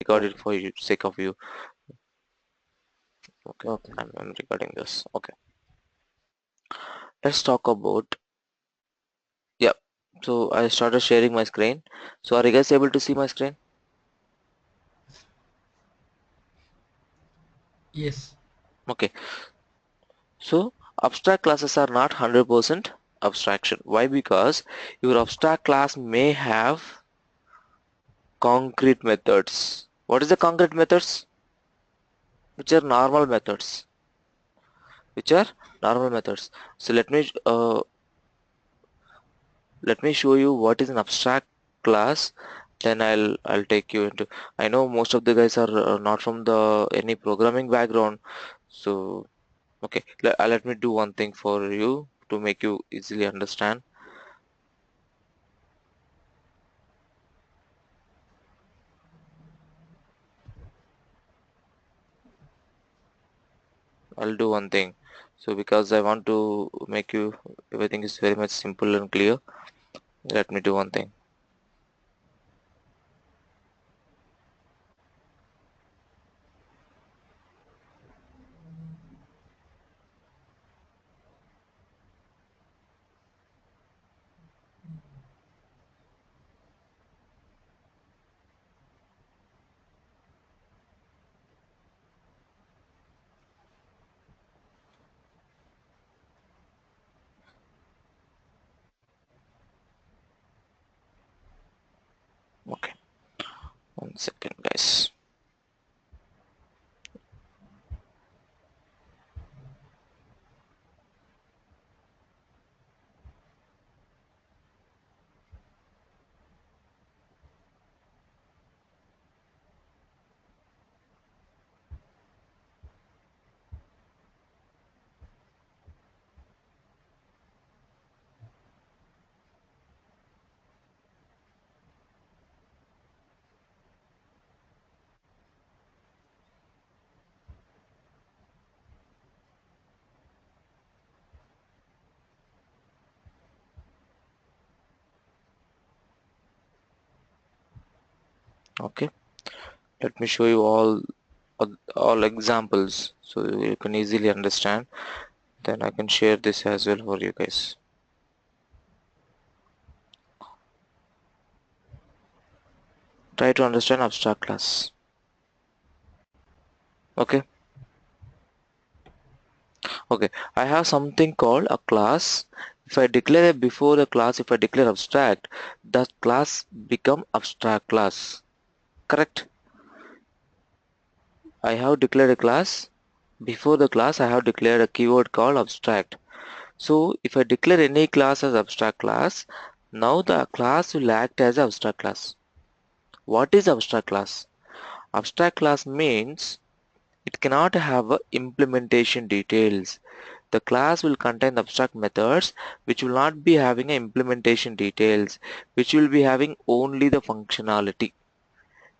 record it Okay. for you, sake of you. Okay, Okay. I'm recording this. Okay, let's talk about, yeah. So I started sharing my screen. So are you guys able to see my screen? Yes. Okay. So abstract classes are not 100% abstraction. Why? Because your abstract class may have concrete methods. What is the concrete methods? Which are normal methods. Which are normal methods. So let me show you what is an abstract class. Then I'll take you into. I know most of the guys are not from the any programming background. So okay, let me do one thing for you to make you easily understand. I'll do one thing. So because I want to make you everything is very much simple and clear, let me do one thing. Okay, 1 second, guys. Okay, let me show you all examples so you can easily understand. Then I can share this as well for you guys. Try to understand abstract class. Okay, okay. I have something called a class. If I declare before the class, if I declare abstract, that class become abstract class. Correct? I have declared a class. Before the class, I have declared a keyword called abstract. So if I declare any class as abstract class, now the class will act as abstract class. What is abstract class? Abstract class means it cannot have a implementation details. The class will contain abstract methods which will not be having a implementation details, which will be having only the functionality.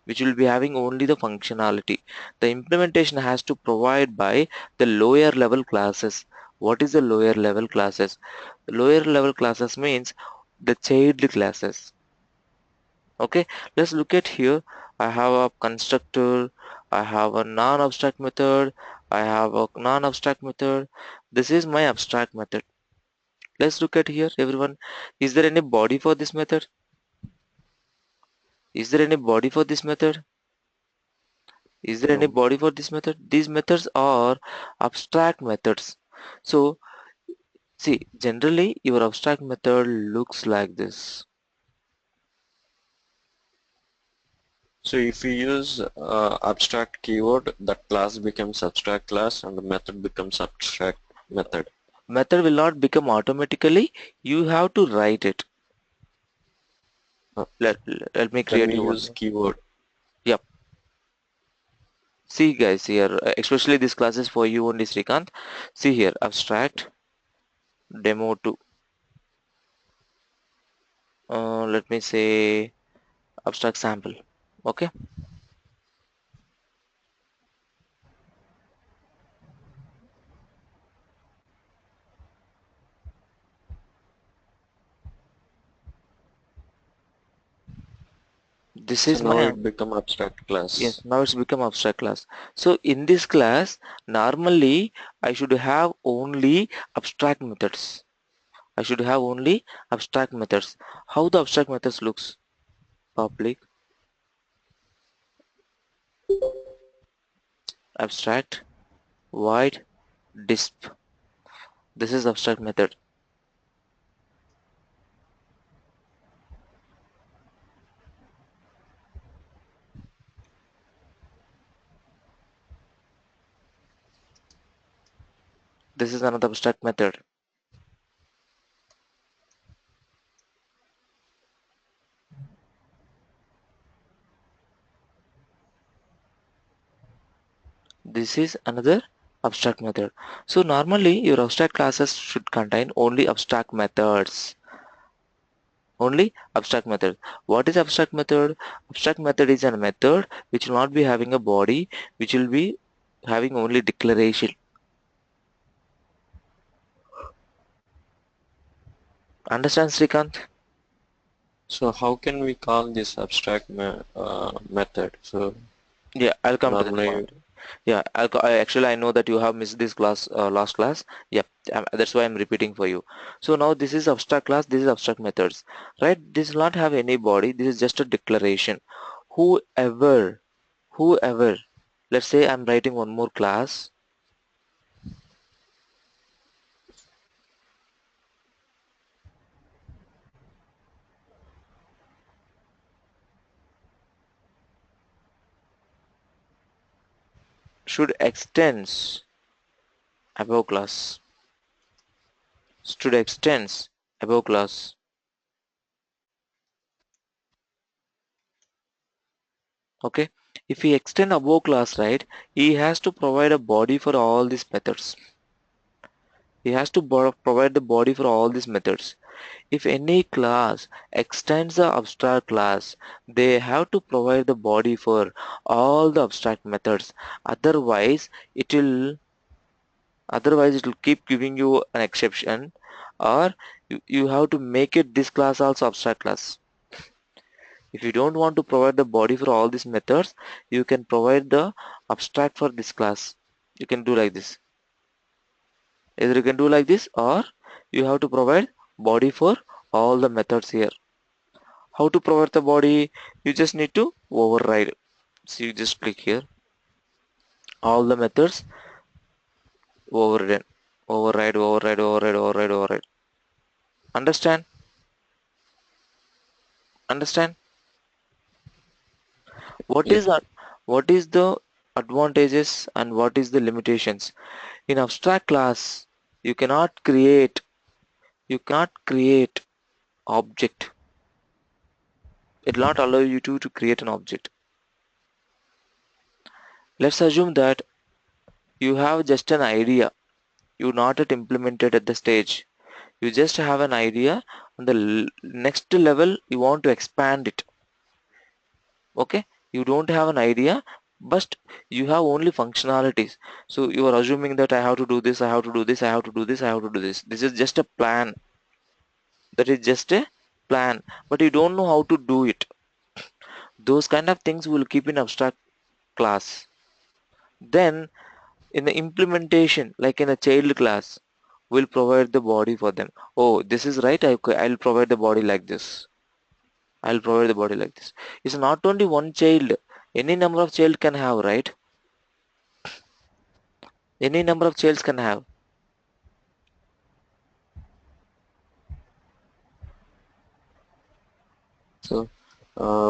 Which will be having only the functionality. The implementation has to provide by the lower level classes. What is the lower level classes? Lower level classes means the child classes. Okay, let's look at here. I have a constructor, I have a non-abstract method, I have a non-abstract method. This is my abstract method. Let's look at here, everyone. Is there any body for this method? Is there any body for this method? Is there any No. body for this method? These methods are abstract methods. So, see, generally your abstract method looks like this. So if we use abstract keyword, that class becomes abstract class and the method becomes abstract method. Method will not become automatically. You have to write it. Uh, Let me when create we you one use thing. keyword, Yep. See guys here, especially this class is for you only, Srikanth. See here, abstract demo 2. Let me say abstract sample. Okay. This So is now my it become abstract yes. class. Now it's become abstract class. So in this class, normally I should have only abstract methods. I should have only abstract methods. How the abstract methods looks? Public, abstract, void, disp. This is abstract method. This is another abstract method. This is another abstract method. So normally your abstract classes should contain only abstract methods. Only abstract method. What is abstract method? Abstract method is a method which will not be having a body, which will be having only declaration. Understand, Srikant? So how can we call this abstract method? So Yeah, I'll come to that normally, point. Yeah, actually I know that you have missed this class, last class. Yep, that's why I'm repeating for you. So now this is abstract class, this is abstract methods, right? This will not have any body. This is just a declaration. Whoever, whoever, let's say I'm writing one more class, should extends above class, should extends above class. Okay, if he extend above class, right, he has to provide a body for all these methods. He has to provide the body for all these methods. If any class extends the abstract class, they have to provide the body for all the abstract methods. Otherwise, it will keep giving you an exception, or you have to make it this class also abstract class. If you don't want to provide the body for all these methods, you can provide the abstract for this class. You can do like this. Either you can do like this, or you have to provide body for all the methods here. How to provide the body? You just need to override. So you just click here, all the methods overridden, override. Understand? Understand? What yep. is what is the advantages and what is the limitations? In abstract class, you cannot create you cannot create object. It will not allow you to create an object. Let's assume that you have just an idea. You not yet implemented at the stage. You just have an idea. On the next level, you want to expand it. Okay? You don't have an idea, but you have only functionalities. So you are assuming that I have to do this, I have to do this, I have to do this, I have to do this. This is just a plan. That is just a plan, but you don't know how to do it. Those kind of things will keep in abstract class. Then in the implementation, like in a child class, we'll provide the body for them. Oh, this is right. I'll provide the body like this. I'll provide the body like this. It's not only one child. Any number of child can have, right? Any number of childs can have. So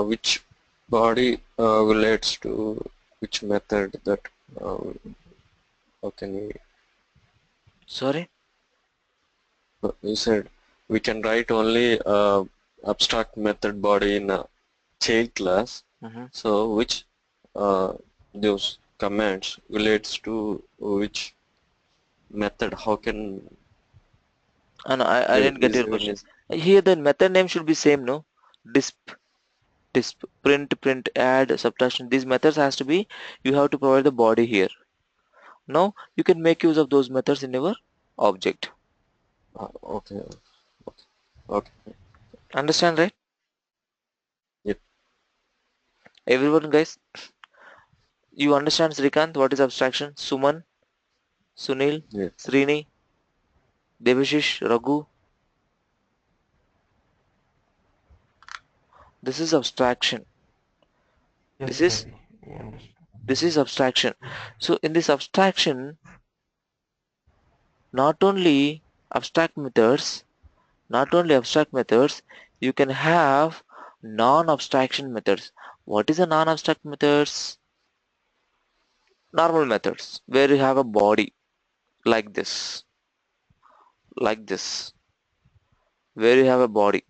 which body relates to which method that how can we Sorry. you said we can write only abstract method body in a child class. Mm-hmm. So which those commands relates to which method? How can And I there didn't get is your any? question. Here the method name should be same, no? Disp, disp, print, add, subtraction. These methods has to be. You have to provide the body here. Now you can make use of those methods in your object. Okay, okay, Understand, right? yep. Everyone guys, you understand Srikant what is abstraction? Suman, Sunil, Yes. Srini, Devashish, Raghu. This is abstraction. Yes, This is Ravi. We understand. this is abstraction. So in this abstraction, not only abstract methods, not only abstract methods, you can have non-abstraction methods. What is a non-abstract methods? Normal methods where you have a body like this, like this, where you have a body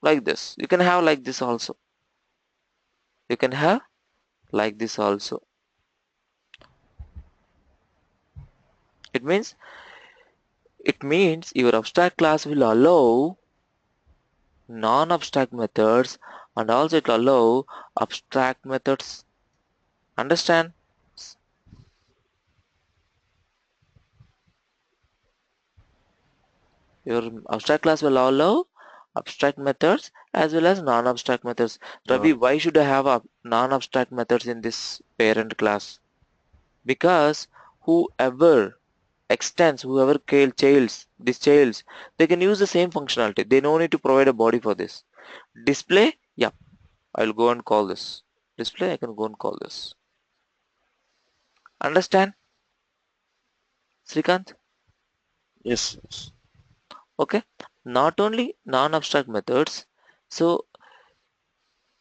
like this. You can have like this also. You can have like this also. It means your abstract class will allow non-abstract methods and also it will allow abstract methods. Understand? Your abstract class will allow abstract methods as well as non-abstract methods. Uh, Ravi, why should I have a non-abstract methods in this parent class? Because whoever whoever these childs, they can use the same functionality. They no need to provide a body for this. Display, yeah, I'll go and call this. Display, I can go and call this. Understand, Srikant? yes, yes. Okay. Not only non-abstract methods. So,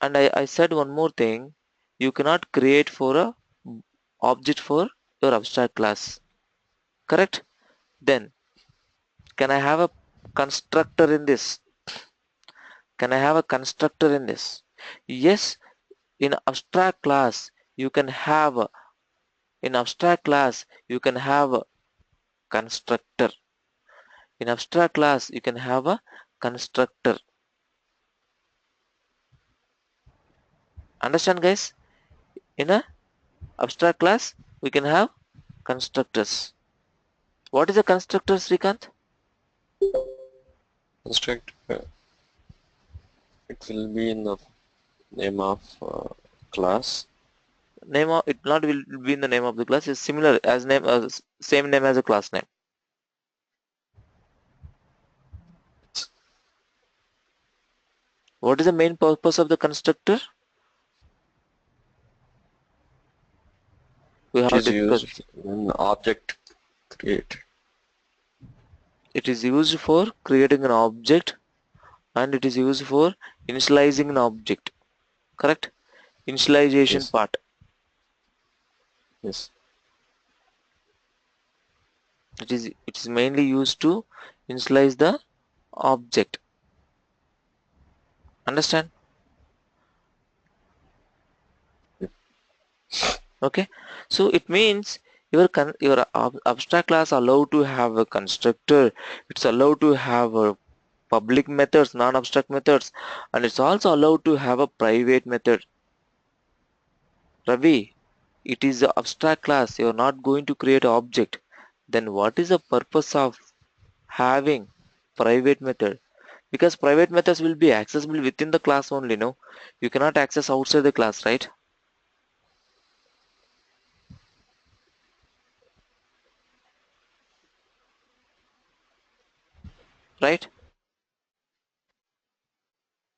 and I said one more thing. You cannot create for a object for your abstract class. Correct? Then, can I have a constructor in this? Can I have a constructor in this? Yes, in abstract class, you can have a, in abstract class, you can have a constructor. In abstract class, you can have a constructor. Understand guys? In a abstract class, we can have constructors. What is a constructor, Srikant? Construct, it will be in the name of class. Name of it not will be in the name of the class. It's similar as name, same name as a class name. What is the main purpose of the constructor? We It have is used discussed. when object create. It is used for creating an object and it is used for initializing an object. Correct? Initialization Yes, part. yes. It is mainly used to initialize the object. Understand? Okay. So it means your abstract class allowed to have a constructor. It's allowed to have a public methods, non-abstract methods, and it's also allowed to have a private method. Ravi, it is the abstract class. You're not going to create an object. Then what is the purpose of having private method? Because private methods will be accessible within the class only, no? You cannot access outside the class, right? Right?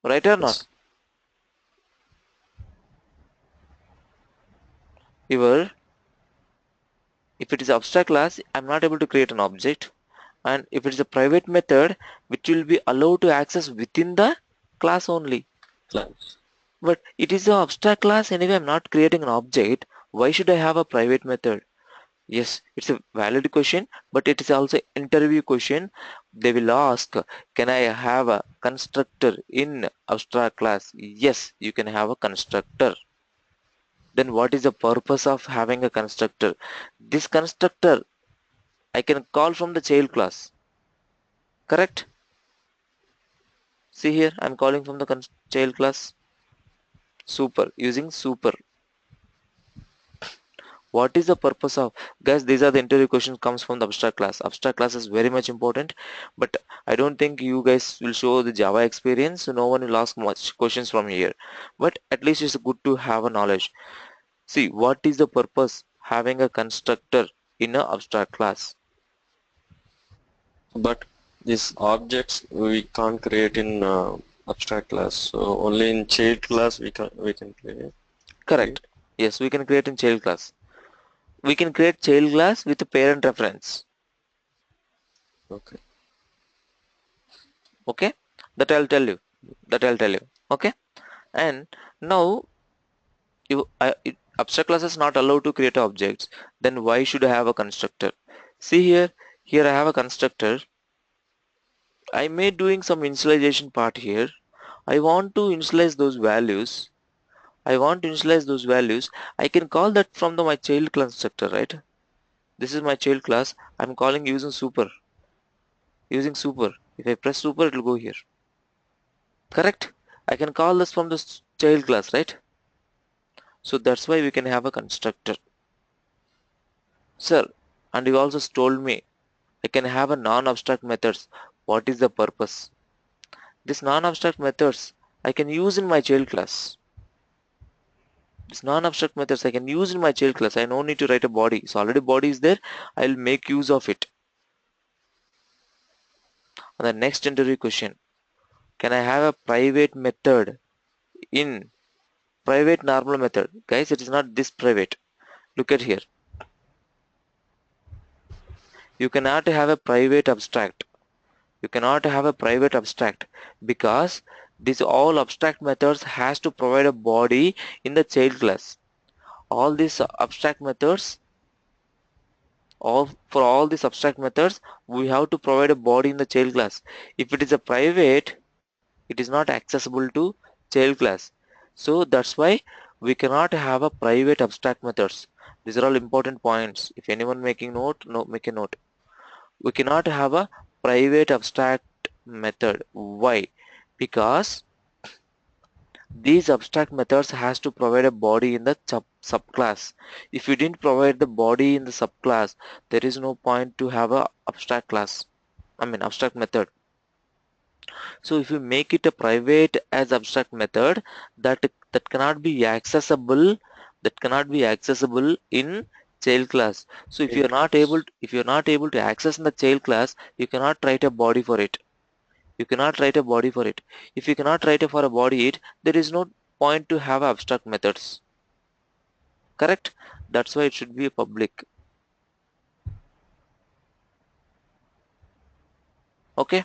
Right or not? Yes. Your If it is abstract class, I'm not able to create an object. And if it is a private method, which will be allowed to access within the class only. Class. But it is an abstract class anyway, I'm not creating an object. Why should I have a private method? Yes, it's a valid question, but it is also interview question. They will ask, can I have a constructor in abstract class? Yes, you can have a constructor. Then what is the purpose of having a constructor? This constructor I can call from the child class. Correct? See here, I'm calling from the child class. Super, using super. What is the purpose of, guys, these are the interview questions comes from the abstract class. Abstract class is very much important, but I don't think you guys will show the Java experience, so no one will ask much questions from here, but at least it's good to have a knowledge. See, what is the purpose having a constructor in a abstract class? But these objects we can't create in abstract class. So only in child class we can create. Correct. Yes, we can create in child class. We can create child class with a parent reference. Okay. Okay, that I'll tell you. Okay, and now abstract class is not allowed to create objects. Then why should I have a constructor? See here. Here I have a constructor. I may doing some initialization part here. I want to initialize those values. I can call that from my child constructor, right? This is my child class. I'm calling using super. If I press super, it will go here. Correct? I can call this from the child class, right? So that's why we can have a constructor. Sir, and you also told me I can have a non-abstract methods. What is the purpose? This non-abstract methods I can use in my child class. This non-abstract methods I can use in my child class. I no need to write a body. So already body is there. I'll make use of it. And the next interview question. Can I have a private method in private normal method? Guys, it is not this private. Look at here. You cannot have a private abstract. Because these all abstract methods has to provide a body in the child class. All these abstract methods, for all these abstract methods, we have to provide a body in the child class. If it is a private, it is not accessible to child class. So that's why we cannot have a private abstract methods. These are all important points. If anyone making note, make a note. We cannot have a private abstract method. Why? Because these abstract methods has to provide a body in the subclass. If you didn't provide the body in the subclass, there is no point to have a abstract class. Abstract method. So if you make it a private as abstract method, that cannot be accessible. In child class. So if you're not able to access in the child class, you cannot write a body for it. If you cannot write for a body it, there is no point to have abstract methods. Correct? That's why it should be a public. Okay?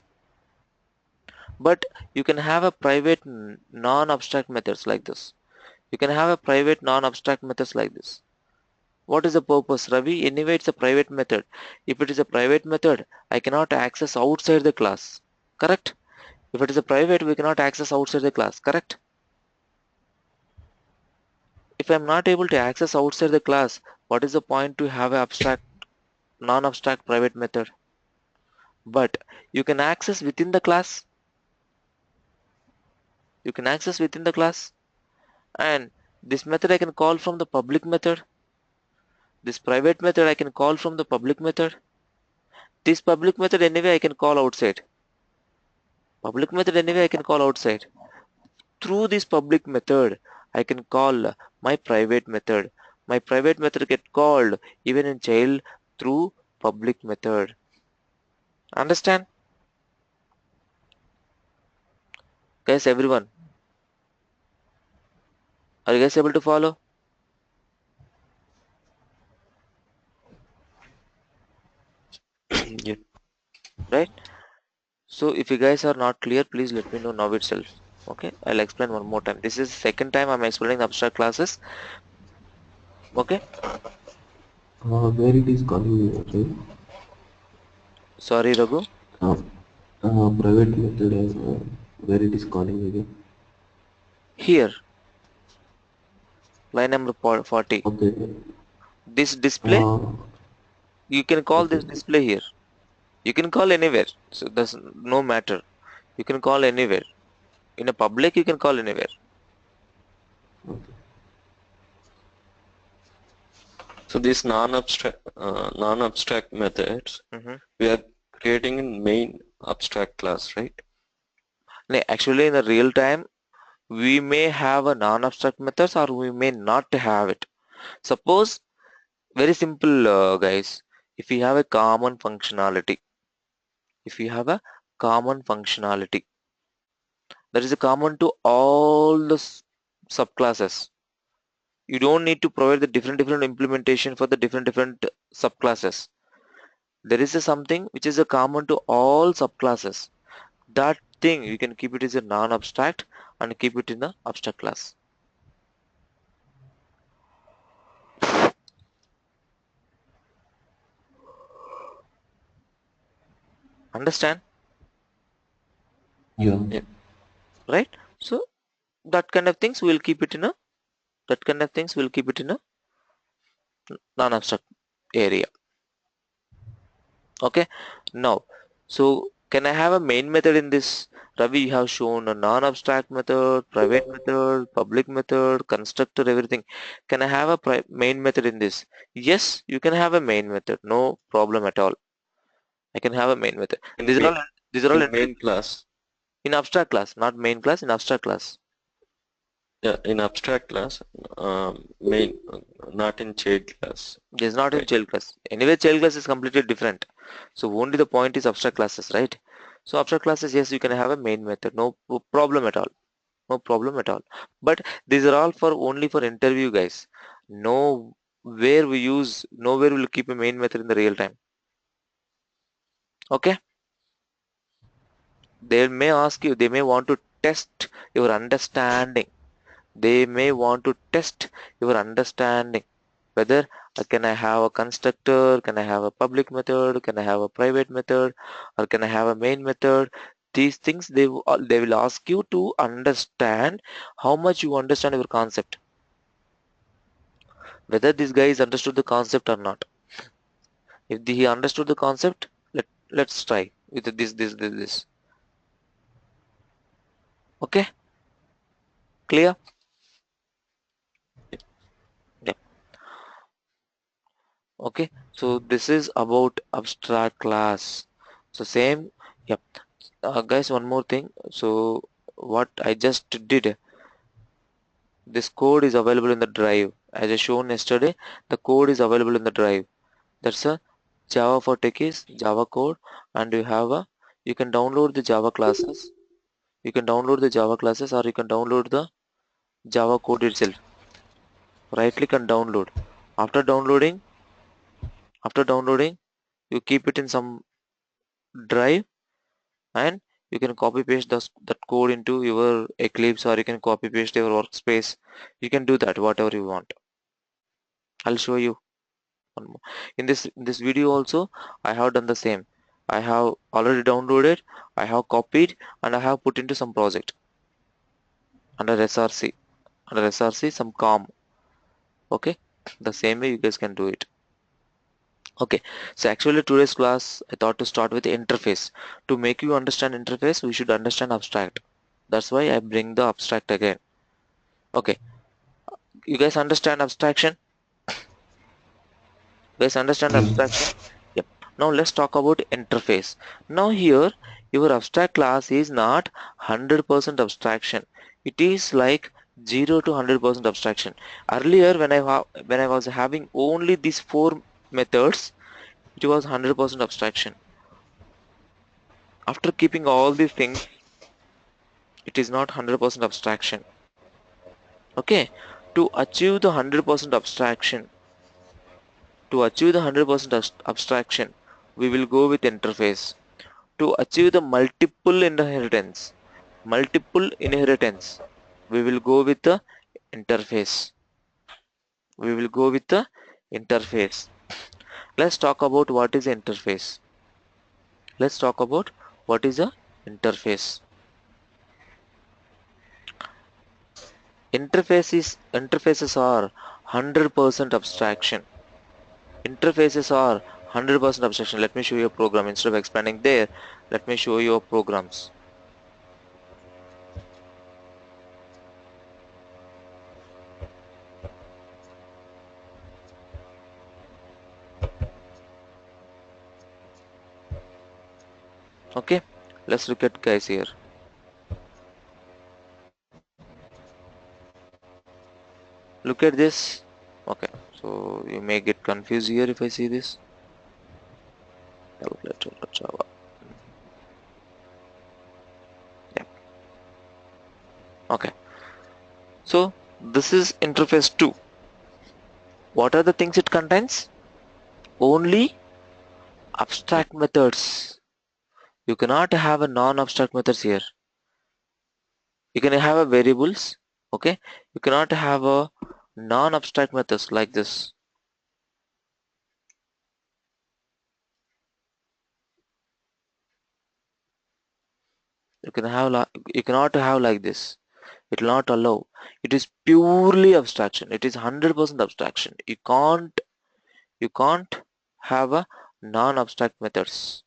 But you can have a private non-abstract methods like this. What is the purpose, Ravi? Anyway, it's a private method. If it is a private method, I cannot access outside the class. Correct? If it is a private, we cannot access outside the class. Correct? If I'm not able to access outside the class, what is the point to have an non-abstract private method? But you can access within the class. And this method I can call from the public method. This private method I can call from the public method. This public method anyway I can call outside. Through this public method, I can call my private method. My private method get called even in child through public method. Understand? Guys, everyone. Are you guys able to follow? Yeah. Right? So if you guys are not clear, please let me know now itself. Okay, I'll explain one more time. This is the second time I'm explaining the abstract classes. Okay. Where it is calling, right? Sorry, Raghu. Private method, where it is calling again. Here, line number 40. Okay. This display, you can call Okay. this display here. You can call anywhere. So that's no matter. You can call anywhere. In a public, you can call anywhere. Okay. So these non-abstract methods, Mm-hmm. we are creating in main abstract class, right? Actually, in the real time, we may have a non-abstract methods or we may not have it. Suppose, very simple, guys. If we have a common functionality, if we have a common functionality that is a common to all the subclasses, you don't need to provide the different implementation for the different subclasses. There is a something which is a common to all subclasses. That thing you can keep it as a non-abstract and keep it in the abstract class. Understand? Yeah. Yeah. Right? So that kind of things we'll keep it in a that kind of things we'll keep it in a non-abstract area. Okay. Now, so can I have a main method in this? Ravi, you have shown a non-abstract method, private method, public method, constructor, everything. Can I have a main method in this? Yes, you can have a main method. No problem at all. I can have a main method. In These are main, all these are all in main class. in abstract class, not main class, in abstract class. Yeah, in abstract class, main, not in child class, It is not in right? child class. Anyway, child class is completely different. So only the point is abstract classes, right? So abstract classes, yes, you can have a main method. No problem at all. No problem at all. But these are all for only for interview, guys. No where we use, nowhere we'll keep a main method in the real time. Okay? They may ask you, they may want to test your understanding. They may want to test your understanding. Whether can I have a constructor, can I have a public method, can I have a private method, or can I have a main method? These things they will ask you to understand how much you understand your concept. Whether this guy is understood the concept or not. If he understood the concept, let's try with this. Okay, clear? Yeah. Okay. So this is about abstract class. So same. Yep. Guys, one more thing. So what I just did, this code is available in the drive. As I shown yesterday, the code is available in the drive. That's a Java for Techies, Java code, and you can download the Java classes. You can download the Java classes or you can download the Java code itself. Right click and download. After downloading, after downloading, you keep it in some drive and you can copy paste that code into your Eclipse or you can copy paste your workspace. You can do that whatever you want. I'll show you one more. In this video also I have done the same. I have already downloaded, I have copied and I have put into some project under SRC. Under SRC some COM. Okay, the same way you guys can do it. Okay, so actually today's class I thought to start with interface. To make you understand interface, we should understand abstract. That's why I bring the abstract again. Okay, you guys understand abstraction? You guys understand Yes. abstraction? Yep. Now let's talk about interface. Now here, your abstract class is not 100% abstraction. It is like 0 to 100% abstraction. Earlier, when I was having only these four methods, it was 100% abstraction. After keeping all these things, it is not 100% abstraction. Okay, to achieve the 100% abstraction, to achieve the 100% abstraction, we will go with interface. To achieve the multiple inheritance, we will go with the interface. We will go with the interface. Let's talk about what is interface. Let's talk about what is a interface. Interfaces are 100% abstraction. Interfaces are 100% abstraction. Let me show you a program. Instead of expanding there, let me show you programs. Okay, let's look at guys here. Look at this. Okay, so you may get confused here if I see this. Java. Yeah. Okay, so this is interface 2. What are the things it contains? Only abstract methods. You cannot have a non-abstract methods here. You can have a variables. Okay, you cannot have a non-abstract methods like this. You cannot have like this. It will not allow. It is purely abstraction. It is 100% abstraction. You can't have a non-abstract methods.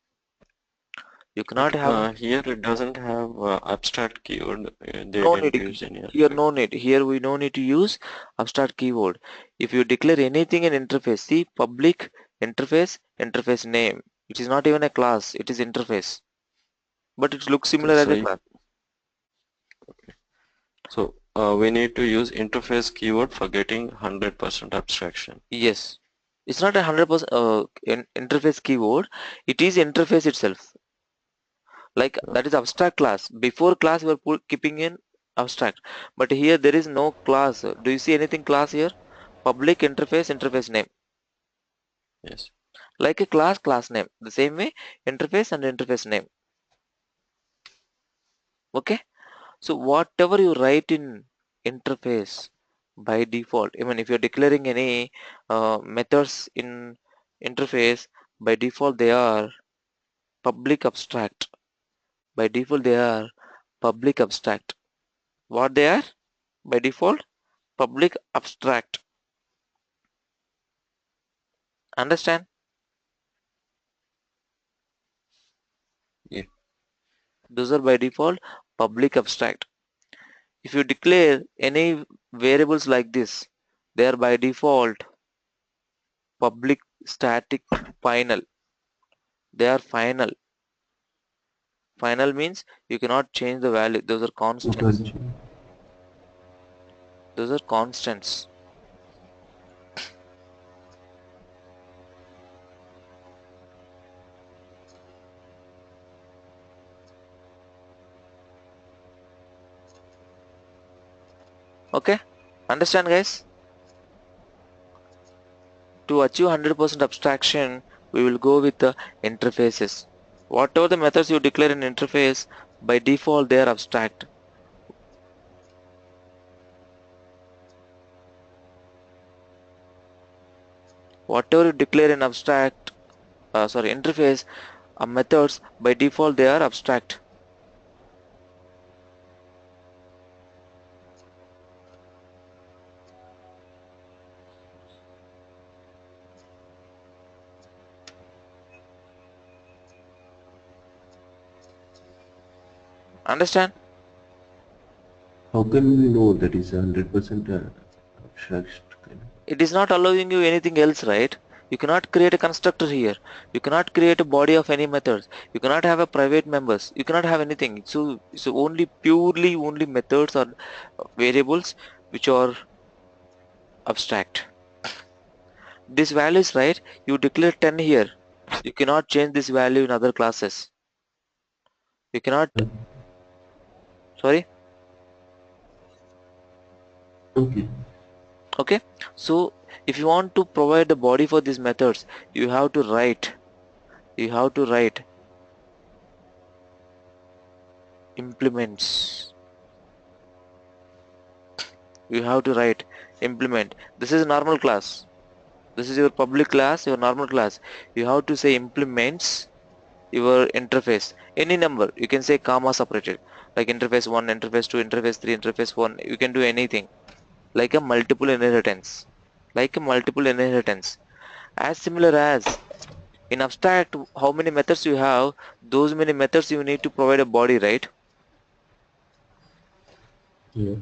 You cannot Okay, have a, here it doesn't have abstract keyword. They no didn't need use any here, abstract. no need here. We no need to use abstract keyword. If you declare anything in interface, see public interface name. It is not even a class. It is interface, but it looks Okay, similar as a class. we need to use interface keyword for getting 100% abstraction. Yes, it's not 100% interface keyword. It is interface itself. Like that is abstract class. Before class we are keeping in abstract, but here there is no class. Do you see anything class here? Public interface name, Yes. like a class name. The same way interface and interface name. Okay, so whatever you write in interface by default, even if you're declaring any methods in interface, by default they are public abstract. By default they are public abstract. What they are? By default public abstract. Understand? Yeah. Those are by default public abstract. If you declare any variables like this, they are by default public static final. They are final. Final means you cannot change the value. Those are You can't constants. change. Those are constants. Okay? Understand guys? To achieve 100% abstraction, we will go with the interfaces. Whatever the methods you declare in interface, by default they are abstract. Whatever you declare in interface methods, by default they are abstract. Understand? How can we know that is 100% abstract kind of? It is not allowing you anything else, right? You cannot create a constructor here. You cannot create a body of any methods. You cannot have a private members. You cannot have anything. So only purely only methods or variables which are abstract. This value is right. You declare 10 here. You cannot change this value in other classes. You cannot. Sorry. Okay. Okay. So if you want to provide the body for these methods, you have to write. You have to write implements. You have to write implement. This is a normal class. This is your public class, your normal class. You have to say implements your interface. Any number. You can say comma separated. Like interface 1, interface 2, interface 3, interface 1. You can do anything. Like a multiple inheritance. Like a multiple inheritance. As similar as in abstract, how many methods you have, those many methods you need to provide a body, right? Yeah.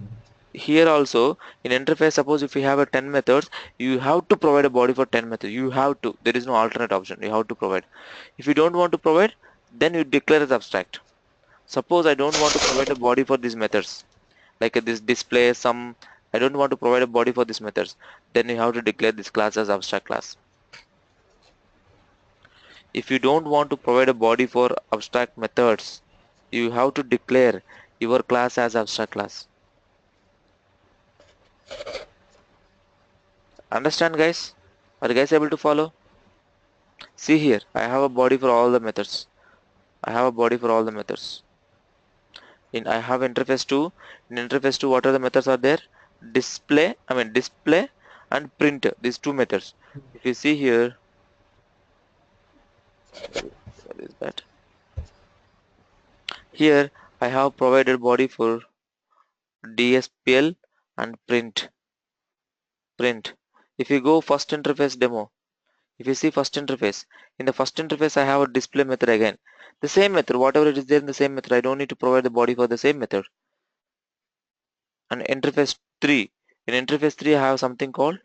Here also in interface, suppose if you have a 10 methods, you have to provide a body for 10 methods. You have to. There is no alternate option. You have to provide. If you don't want to provide, then you declare as abstract. Suppose I don't want to provide a body for these methods, like this display some, I don't want to provide a body for these methods, then you have to declare this class as abstract class. If you don't want to provide a body for abstract methods, you have to declare your class as abstract class. Understand guys? Are you guys able to follow? See here, I have a body for all the methods. I have a body for all the methods. I have interface 2. In interface 2, what are the methods are there? Display and print. These two methods. If you see here, what is that? Here I have provided body for DSPL and print. If you go first interface demo, if you see first interface, in the first interface I have a display method again. The same method, whatever it is there in the same method, I don't need to provide the body for the same method. And interface 3, in interface 3 I have something called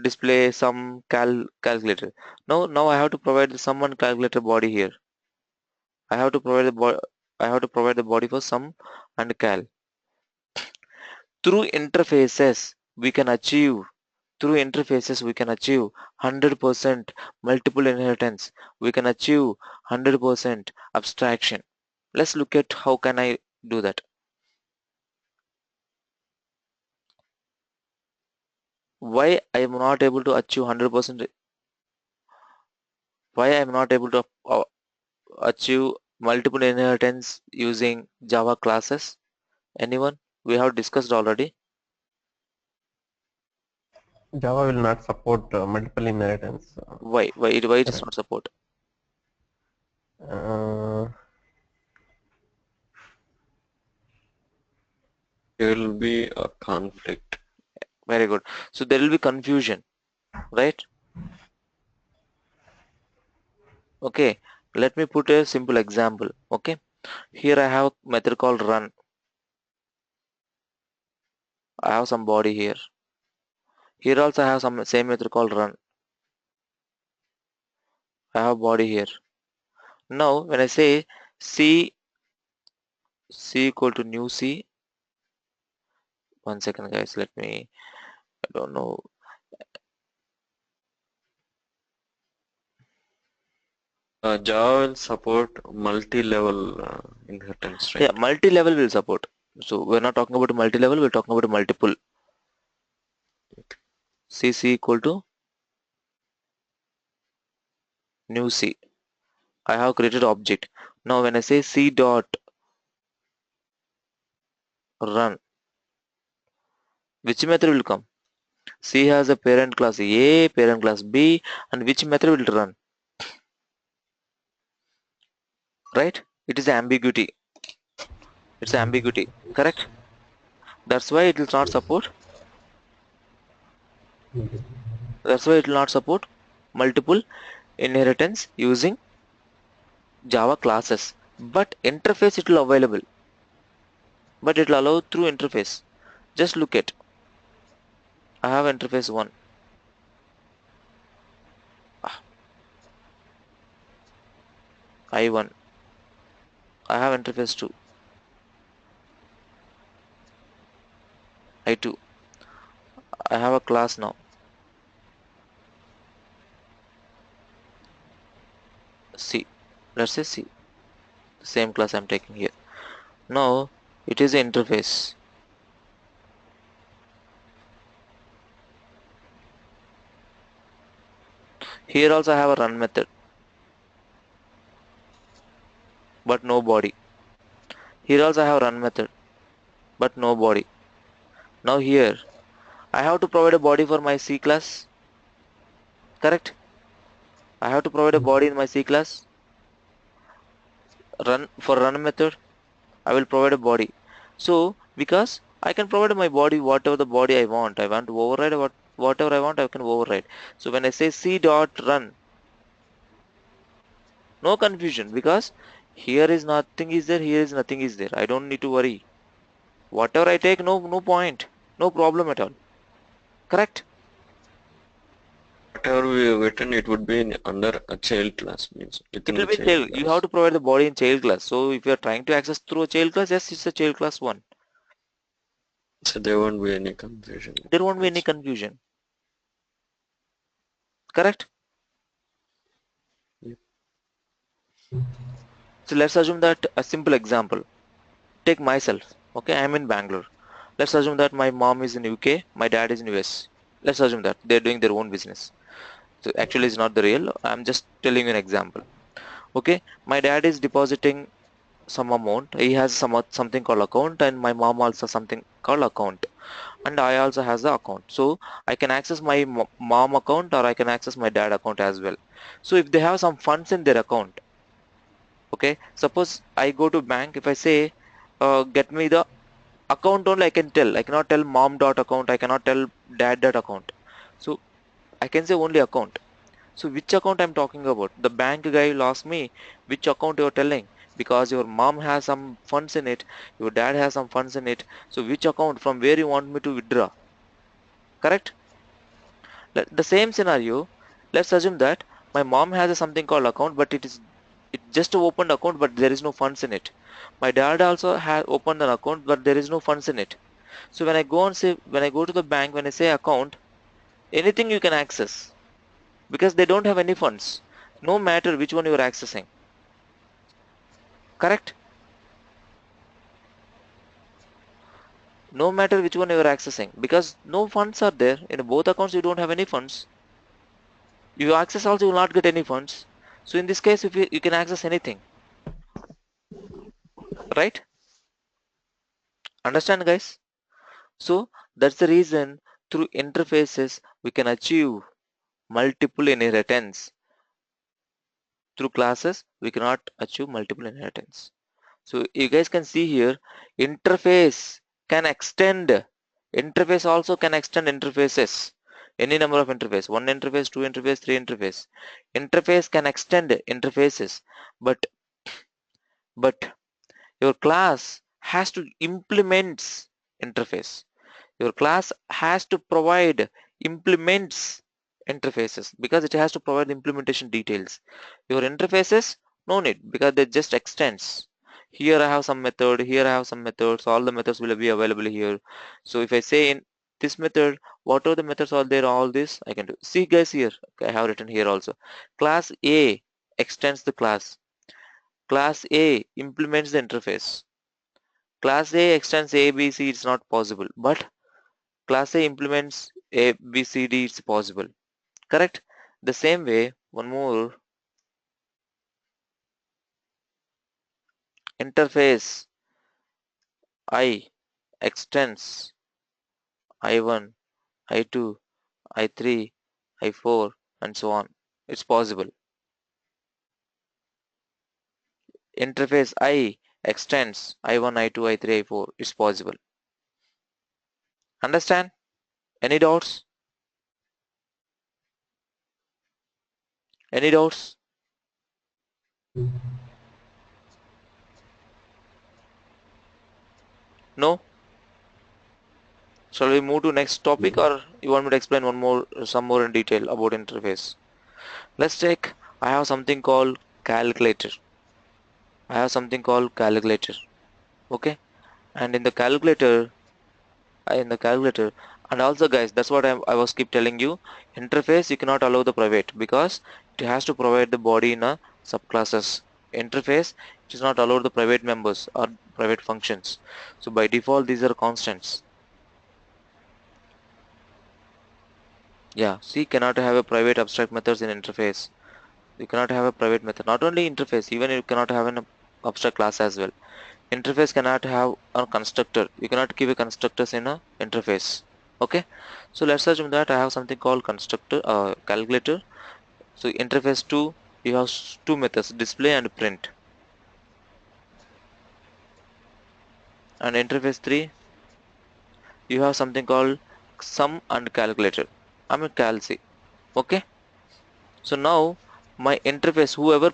display sum calculator. Now I have to provide the sum and calculator body here. I have to provide the body for sum and cal. Through interfaces we can achieve 100% multiple inheritance. We can achieve 100% abstraction. Let's look at how can I do that. Why I am not able to achieve 100%? Why I am not able to achieve multiple inheritance using Java classes? Anyone? We have discussed already. Java will not support multiple inheritance. Why it does not support? There will be a conflict. Very good. So there will be confusion, right? Okay, let me put a simple example. Okay, here I have a method called run. I have some body here. Here also I have some same method called run. I have body here. Now when I say c equal to new c, one second guys, let me, I don't know. Java will support multi-level inheritance, right? Yeah, multi-level will support. So we're not talking about multi-level, we're talking about multiple. C equal to new c. I have created object. Now when I say c dot run, which method will come? C has a parent class A, parent class B, and which method will run? Right? It is ambiguity. It's ambiguity, correct? That's why it will not support. That's why it will not support multiple inheritance using Java classes. But interface it will available. But it will allow through interface. Just look at. I have interface 1. I1. I have interface 2. I2. I have a class now. C. Let's say C. The same class I'm taking here. Now it is an interface. Here also I have a run method, but no body. Here also I have a run method, but no body. Now here I have to provide a body for my C class, correct? I have to provide a body in my C class. Run method, I will provide a body. So because I can provide my body whatever the body I want to override whatever I want, I can override. So when I say C dot run, no confusion, because here is nothing is there, here is nothing is there. I don't need to worry. Whatever I take, no point, no problem at all. Correct? Whatever written, it would be under a child class, means It within will the be in child child. You class. have to provide the body in child class. So if you are trying to access through a child class, yes, it's a child class 1. So there won't be any confusion. There won't be any That's confusion. Correct? Yep. So let's assume that a simple example. Take myself. Okay, I'm in Bangalore. Let's assume that my mom is in UK, my dad is in US. Let's assume that they're doing their own business. So actually it's not the real. I'm just telling you an example. Okay, my dad is depositing some amount. He has something called account, and my mom also something called account, and I also has the account. So I can access my mom account, or I can access my dad account as well. So if they have some funds in their account, okay, suppose I go to bank. If I say get me the account only, I can tell. I cannot tell mom dot account. I cannot tell dad dot account. So I can say only account. So which account I'm talking about? The bank guy will ask me which account you're telling, because your mom has some funds in it, your dad has some funds in it. So which account, from where you want me to withdraw? Correct? The same scenario, let's assume that my mom has a something called account, but it just opened account, but there is no funds in it. My dad also has opened an account, but there is no funds in it. So when I go to the bank, when I say account, anything you can access, because they don't have any funds, no matter which one you are accessing. Correct? No matter which one you are accessing, because no funds are there in both accounts. You don't have any funds. You access also, you will not get any funds. So in this case, if you can access anything, right? Understand, guys? So that's the reason through interfaces we can achieve multiple inheritance. Through classes we cannot achieve multiple inheritance. So you guys can see here, interface can extend. Interface also can extend interfaces. Any number of interface, one interface, two interface, three interface. Interface can extend interfaces, but your class has to implement interface. Your class has to provide implements interfaces, because it has to provide the implementation details. Your interfaces, no need, because they just extends. Here I have some method, here I have some methods, all the methods will be available here. So if I say in this method, what are the methods are there, all this I can do. See guys, here okay, I have written here also. Class A extends the class. Class A implements the interface. Class A extends A, B, C, it's not possible. But Class A implements A, B, C, D, it's possible. Correct? The same way, one more, interface I extends I1, I2, I3, I4, and so on. It's possible. Interface I extends I1, I2, I3, I4. It's possible. Understand? Any doubts? Any doubts? No? Shall we move to next topic, or you want me to explain some more in detail about interface? Let's take, I have something called calculator. I have something called calculator. Okay, and in the calculator, and also guys, that's what I was keep telling you. Interface you cannot allow the private, because it has to provide the body in a subclasses. Interface, it is not allowed the private members or private functions. So by default these are constants. Yeah, see, cannot have a private abstract methods in interface. You cannot have a private method. Not only interface, even you cannot have an abstract class as well. Interface cannot have a constructor. You cannot give a constructors in a interface. Okay, so let's assume that I have something called constructor calculator. So interface 2, you have two methods, display and print. And interface 3, you have something called sum and calculator. I'm a calc. Okay, so now my interface, whoever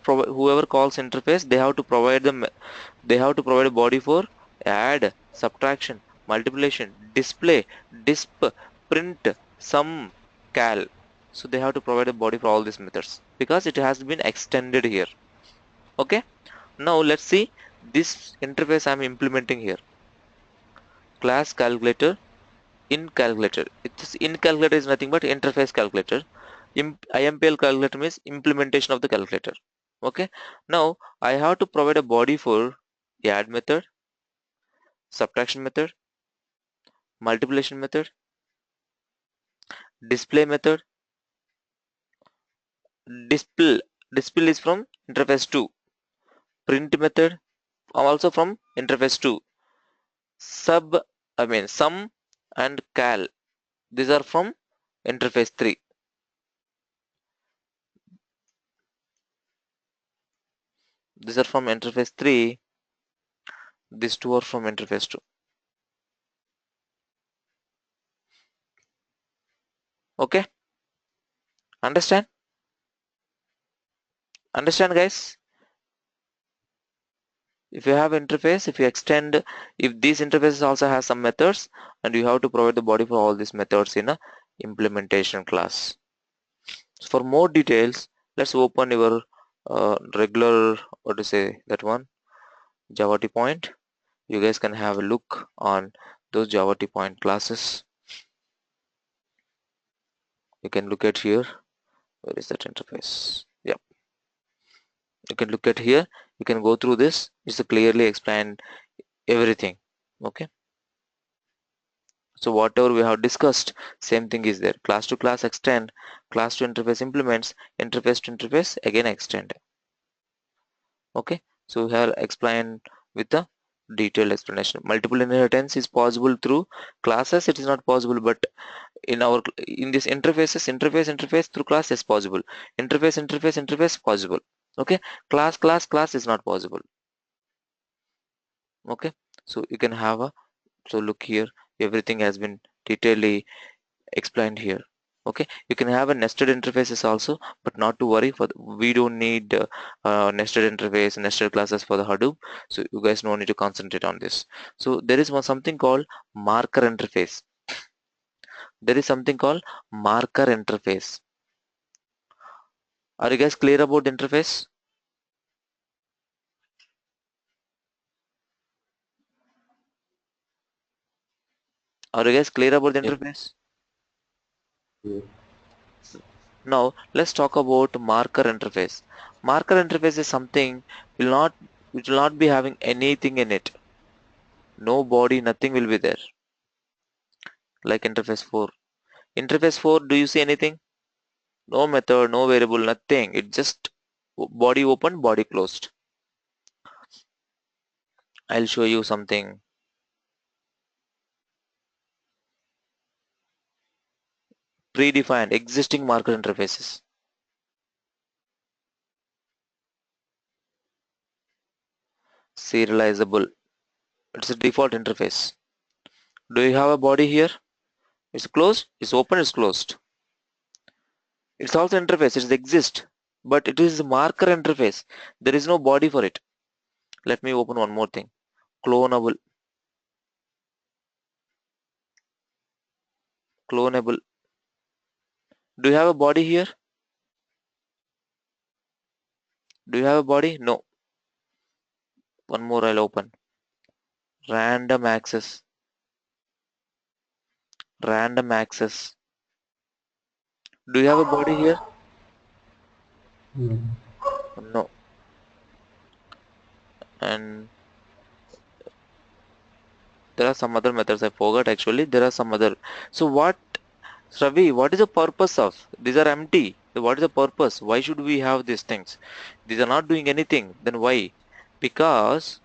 calls interface, they have to provide a body for add, subtraction, multiplication, display, disp, print, sum, cal. So they have to provide a body for all these methods because it has been extended here. Okay, now let's see this interface I'm implementing here. Class calculator, in calculator. It's in calculator is nothing but interface calculator. IMPL calculator means implementation of the calculator. Okay, now I have to provide a body for add method, subtraction method, multiplication method, display method. Display is from interface 2. Print method also from interface 2. Sum and cal, these are from interface 3. These are from interface 3. These two are from interface 2. Okay, understand guys? If you have interface, if you extend, if these interfaces also has some methods, and you have to provide the body for all these methods in a implementation class. So for more details, let's open your regular, what to say, that one, Java point. You guys can have a look on those Java point classes. You can look at here. Where is that interface? Yep. You can look at here. You can go through this. It's clearly explain everything. Okay. So whatever we have discussed, same thing is there. Class to class extend, class to interface implements, interface to interface again extend. Okay. So we have explained with the detailed explanation. Multiple inheritance is possible through classes. It is not possible, but in this interface through class is possible. Interface possible. Okay. Class is not possible. Okay. So you can have a, so look here, everything has been detailedly explained here. Okay, you can have a nested interfaces also, but not to worry, for we don't need nested interface, nested classes for the Hadoop, so you guys no need to concentrate on this. So there is something called marker interface. There is something called marker interface. Are you guys clear about the interface? Are you guys clear about the Yeah. interface? Yeah. Now let's talk about marker interface. Marker interface is something which will not be having anything in it. No body, nothing will be there. Like interface 4. Interface 4, do you see anything? No method, no variable, nothing. It just body open, body closed. I'll show you something. Predefined existing marker interfaces. Serializable. It's a default interface. Do you have a body here? It's closed, it's open, it's closed. It's also interface, it exists, but it is a marker interface. There is no body for it. Let me open one more thing. Clonable. Clonable. Do you have a body here? Do you have a body? No. One more I'll open. Random access. Random access. Do you have a body here? No. No. And there are some other methods I forgot actually. There are some other. So what, Ravi, what is the purpose of? These are empty. So what is the purpose? Why should we have these things? These are not doing anything. Then why? Because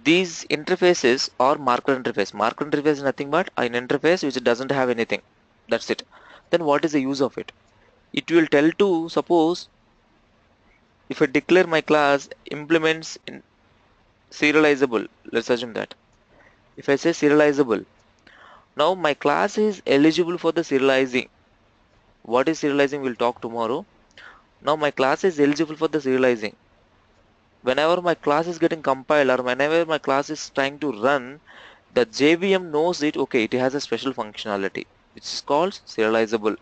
these interfaces are marker interface. Marker interface is nothing but an interface which doesn't have anything. That's it. Then what is the use of it? It will tell to, suppose if I declare my class implements in serializable, let's assume that. If I say serializable, now my class is eligible for the serializing. What is serializing we'll talk tomorrow. Now my class is eligible for the serializing. Whenever my class is getting compiled or whenever my class is trying to run, The JVM knows it, okay, it has a special functionality which is called serializable.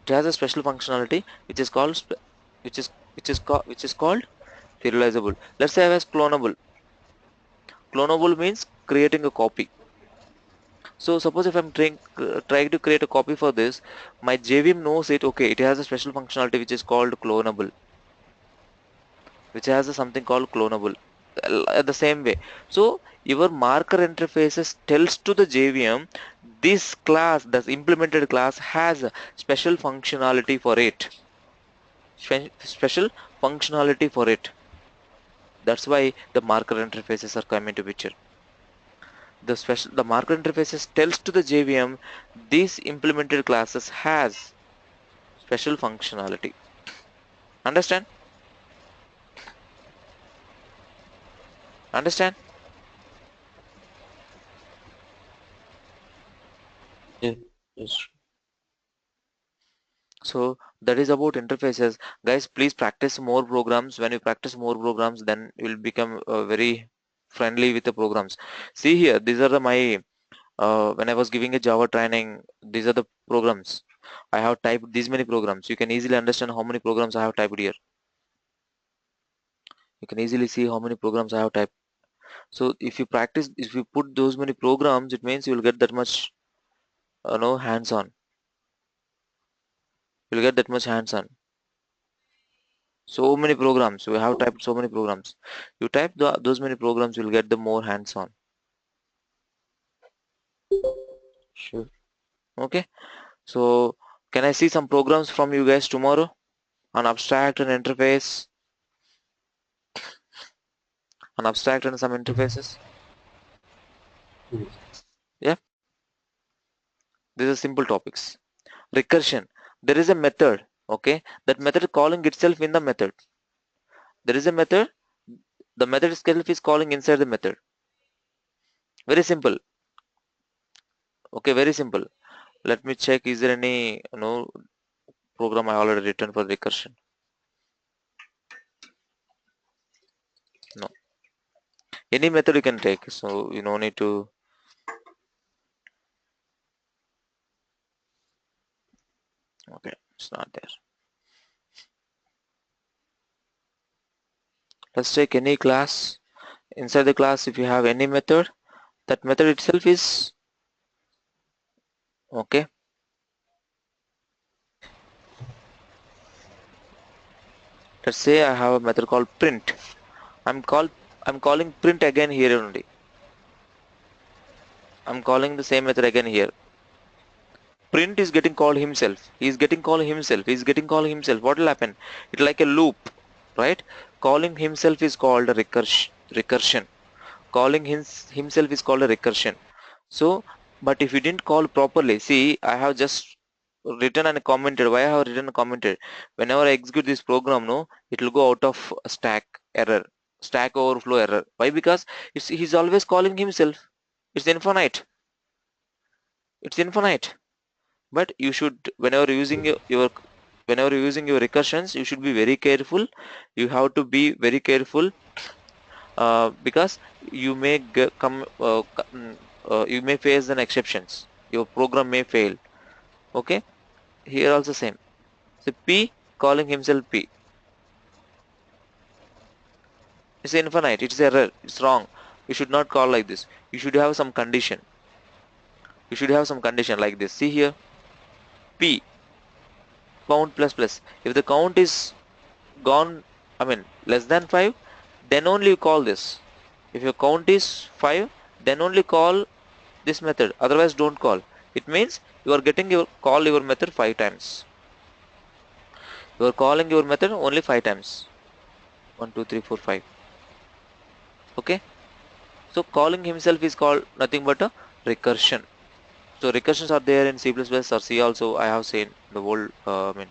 It has a special functionality which is called which is called serializable. Let's say I have clonable. Clonable means creating a copy. So suppose if I'm trying to create a copy for this, my JVM knows it, okay, it has a special functionality which is called clonable, which has a something called clonable. The same way. So your marker interfaces tells to the JVM this class, this implemented class has a special functionality for it. Special functionality for it. That's why the marker interfaces are coming to picture. The marker interfaces tells to the JVM these implemented classes has special functionality. Understand? Understand? Yeah. Yes. So that is about interfaces. Guys, please practice more programs. When you practice more programs, then you will become very friendly with the programs. See here, these are my when I was giving a Java training, these are the programs. I have typed these many programs. You can easily understand how many programs I have typed here. You can easily see how many programs I have typed. So if you practice, if you put those many programs, it means you will get that much, hands-on. You'll get that much hands-on. So many programs. We have typed so many programs. You type those many programs, you'll get the more hands-on. Sure. Okay. So can I see some programs from you guys tomorrow on abstract and interface, on abstract and some interfaces? Yeah. These are simple topics. Recursion. There is a method. Okay. That method calling itself in the method. There is a method. The method itself is calling inside the method. Very simple. Okay. Very simple. Let me check. Is there any program I already written for recursion? No. Any method you can take. So you don't need to. Okay. It's not there. Let's take any class. Inside the class, if you have any method, that method itself is okay. Let's say I have a method called print. I'm call I'm calling print again here only. I'm calling the same method again here. Print is getting called himself. He's getting called himself. He's getting called himself. What will happen? It's like a loop, right? Calling himself is called a recursion. Calling himself is called a recursion. So, but if you didn't call properly, see, I have just written and commented. Why I have written and commented? Whenever I execute this program, no, it will go out of stack error, stack overflow error. Why? Because he's always calling himself. It's infinite. It's infinite. But you should, whenever using whenever you're using your recursions, you should be very careful. You have to be very careful because you may you may face an exceptions. Your program may fail. Okay, here also same. So P calling himself P. It's infinite. It's error. It's wrong. You should not call like this. You should have some condition. You should have some condition like this. See here, P count plus plus. If the count is gone, I mean less than 5, then only you call this. If your count is 5, then only call this method, otherwise don't call. It means you are getting your method 5 times. You are calling your method only 5 times. 1 2 3 4 5. Okay, so calling himself is called nothing but a recursion. So recursions are there in C++ or C also. I have seen the whole I mean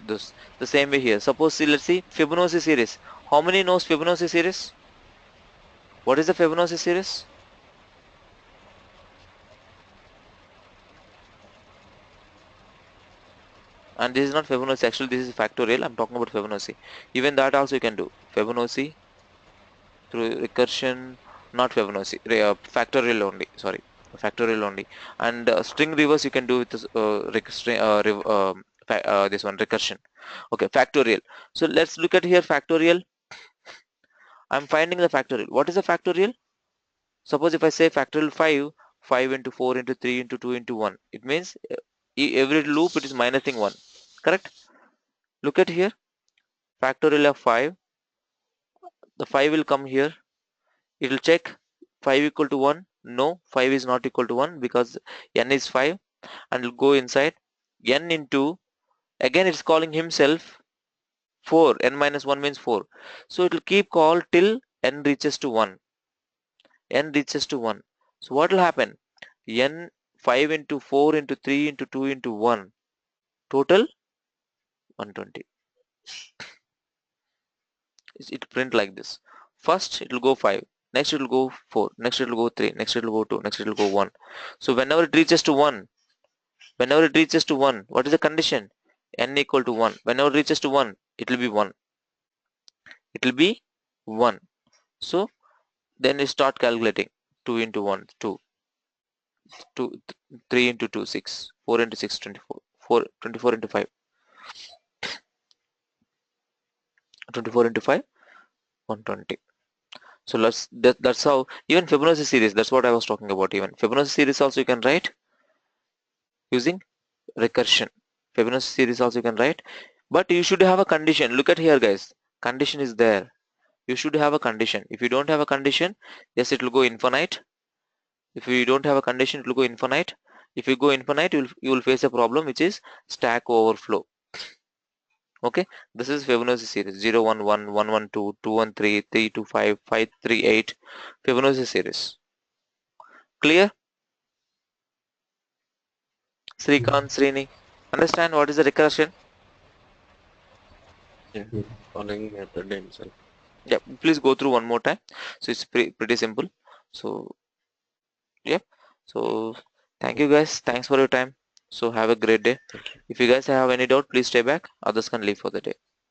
this the same way here. Suppose see, let's see Fibonacci series. How many knows Fibonacci series? What is the Fibonacci series? And this is not Fibonacci, actually this is factorial. I'm talking about Fibonacci. Even that also you can do Fibonacci through recursion. not Fibonacci, factorial only, sorry, factorial only. And string reverse you can do with this, this one recursion. Okay, factorial. So let's look at here factorial. I'm finding the factorial. What is the factorial? Suppose if I say factorial 5 into 4 into 3 into 2 into 1, it means every loop it is minusing 1, correct? Look at here, factorial of 5, the 5 will come here, it will check 5 equal to 1, no, 5 is not equal to 1 because n is 5, and will go inside n into, again it's calling himself 4, n minus 1 means 4, so it will keep call till n reaches to 1, n reaches to 1. So what will happen? N 5 into 4 into 3 into 2 into 1, total 120. It print like this. First it will go 5, next it will go 4, next it will go 3, next it will go 2, next it will go 1. So whenever it reaches to 1, what is the condition? N equal to 1. Whenever it reaches to 1, it will be 1. It will be 1. So then you start calculating 2 into 1, 2, 3 into 2, 6, 4 into 6, 24, 24 into 5, 24 into 5, 120. So that's how even Fibonacci series, that's what I was talking about. Even Fibonacci series also you can write using recursion. Fibonacci series also you can write, but you should have a condition. Look at here guys, condition is there. You should have a condition. If you don't have a condition, yes, it will go infinite. If you don't have a condition, it will go infinite. If you go infinite, you will face a problem which is stack overflow. Okay, this is Fibonacci series 0 1 1 1 1 2 2 1 3 3 2 5 5 3 8 Fibonacci series. Clear? Srikant, Srini, understand what is the recursion? Yeah. Following method himself. Yeah, please go through one more time. So it's pretty simple. So yeah, so thank you guys, thanks for your time. So have a great day. Thank you. If you guys have any doubt, please stay back, others can leave for the day.